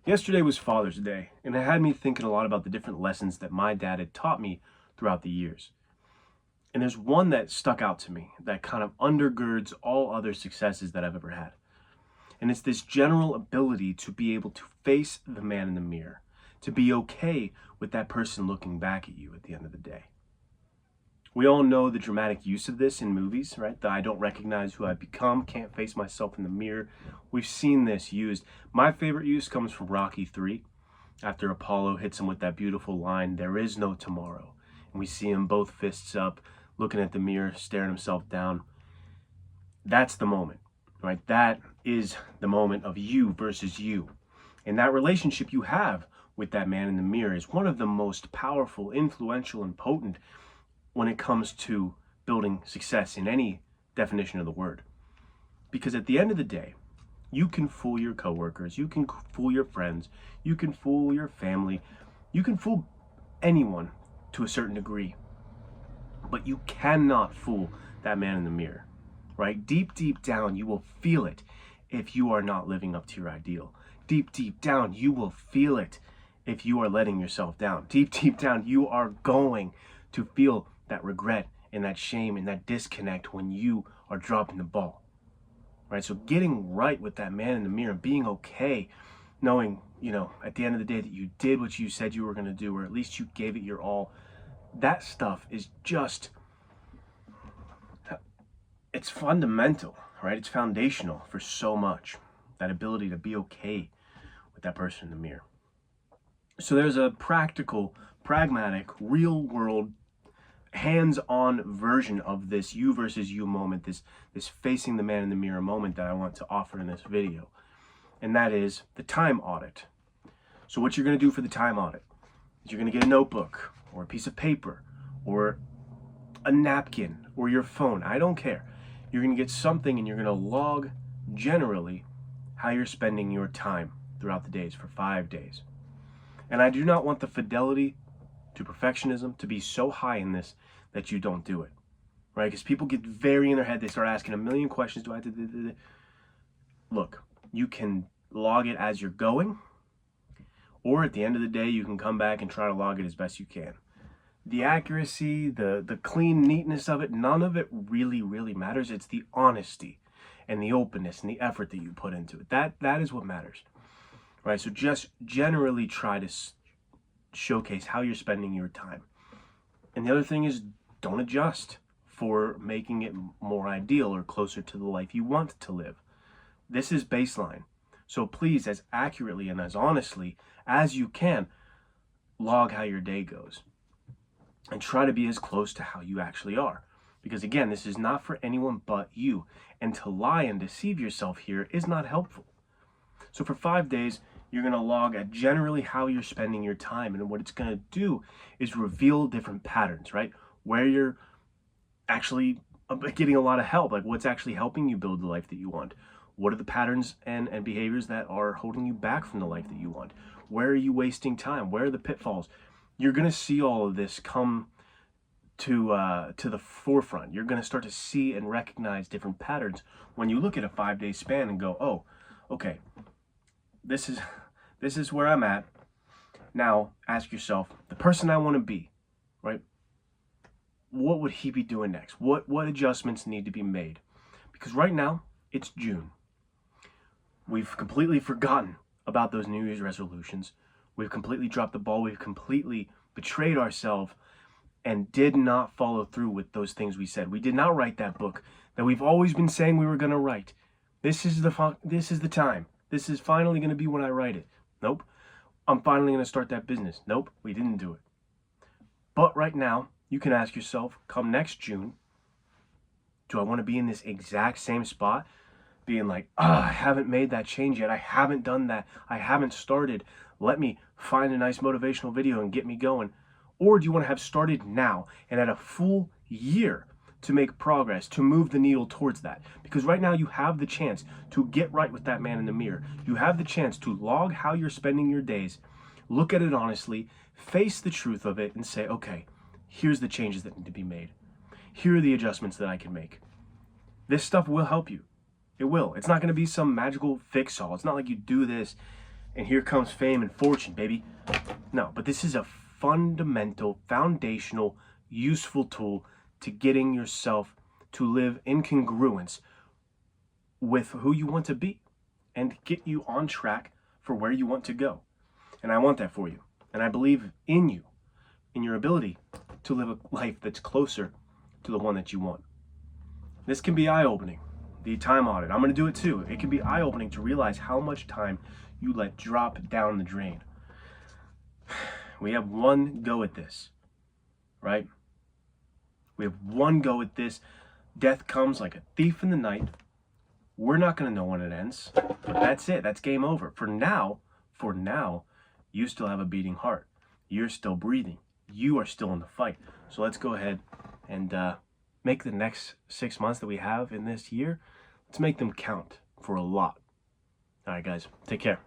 Yesterday was Father's Day, and it had me thinking a lot about the different lessons that my dad had taught me throughout the years. And there's one that stuck out to me that kind of undergirds all other successes that I've ever had. And it's this general ability to be able to face the man in the mirror, to be okay with that person looking back at you at the end of the day. We all know the dramatic use of this in movies, right? The I don't recognize who I've become, can't face myself in the mirror. We've seen this used. My favorite use comes from Rocky 3, after Apollo hits him with that beautiful line, "There is no tomorrow." And we see him both fists up, looking at the mirror, staring himself down. That's the moment, right? That is the moment of you versus you. And that relationship you have with that man in the mirror is one of the most powerful, influential, and potent when it comes to building success in any definition of the word. Because at the end of the day, you can fool your coworkers, you can fool your friends, you can fool your family, you can fool anyone to a certain degree, but you cannot fool that man in the mirror, right? Deep down, you will feel it if you are not living up to your ideal. Deep down, you will feel it if you are letting yourself down. Deep down, you are going to feel that regret and that shame and that disconnect when you are dropping the ball, right? So getting right with that man in the mirror, being okay, knowing, at the end of the day that you did what you said you were going to do, or at least you gave it your all, that stuff is just, it's fundamental, right? It's foundational for so much, that ability to be okay with that person in the mirror. So there's a practical, pragmatic, real world, hands-on version of this you versus you moment, this facing the man in the mirror moment that I want to offer in this video. And that is the time audit. So what you're going to do for the time audit is you're going to get a notebook or a piece of paper or a napkin or your phone. I don't care. You're going to get something and you're going to log generally how you're spending your time throughout the days for 5 days. And I do not want the fidelity to perfectionism to be so high in this that you don't do it, right? Because people get very in their head. They start asking a million questions. Do I have to? Look, you can log it as you're going, or at the end of the day, you can come back and try to log it as best you can. The accuracy, the clean neatness of it, none of it really matters. It's the honesty and the openness and the effort that you put into it. That is what matters, right? So just generally try to showcase how you're spending your time. And the other thing is, don't adjust for making it more ideal or closer to the life you want to live. This is baseline. So please, as accurately and as honestly as you can, log how your day goes and try to be as close to how you actually are. Because again, this is not for anyone but you. And to lie and deceive yourself here is not helpful. So for 5 days, you're going to log at generally how you're spending your time. And what it's going to do is reveal different patterns, right? Where you're actually getting a lot of help, like what's actually helping you build the life that you want. What are the patterns and behaviors that are holding you back from the life that you want? Where are you wasting time? Where are the pitfalls? You're going to see all of this come to the forefront. You're going to start to see and recognize different patterns when you look at a 5-day span and go, oh, okay, this is where I'm at. Now ask yourself, the person I want to be, right? What would he be doing next? What adjustments need to be made? Because right now it's June. We've completely forgotten about those New Year's resolutions. We've completely dropped the ball. We've completely betrayed ourselves and did not follow through with those things we said. We did not write that book that we've always been saying we were going to write. This is the time. This is finally going to be when I write it. Nope. I'm finally going to start that business. Nope, we didn't do it. But right now, you can ask yourself, come next June, do I want to be in this exact same spot? Being like, I haven't made that change yet. I haven't done that. I haven't started. Let me find a nice motivational video and get me going. Or do you want to have started now and at a full year to make progress, to move the needle towards that? Because right now you have the chance to get right with that man in the mirror. You have the chance to log how you're spending your days, look at it honestly, face the truth of it, and say, okay, here's the changes that need to be made. Here are the adjustments that I can make. This stuff will help you. It will. It's not going to be some magical fix-all. It's not like you do this and here comes fame and fortune, baby. No, but this is a fundamental, foundational, useful tool to getting yourself to live in congruence with who you want to be and get you on track for where you want to go. And I want that for you. And I believe in you, in your ability to live a life that's closer to the one that you want. This can be eye-opening. The time audit, I'm going to do it too. It can be eye-opening to realize how much time you let drop down the drain. We have one go at this, right? We have one go at this. Death comes like a thief in the night. We're not going to know when it ends, but that's it. That's game over. For now, you still have a beating heart. You're still breathing. You are still in the fight. So let's go ahead and make the next 6 months that we have in this year, let's make them count for a lot. All right, guys, take care.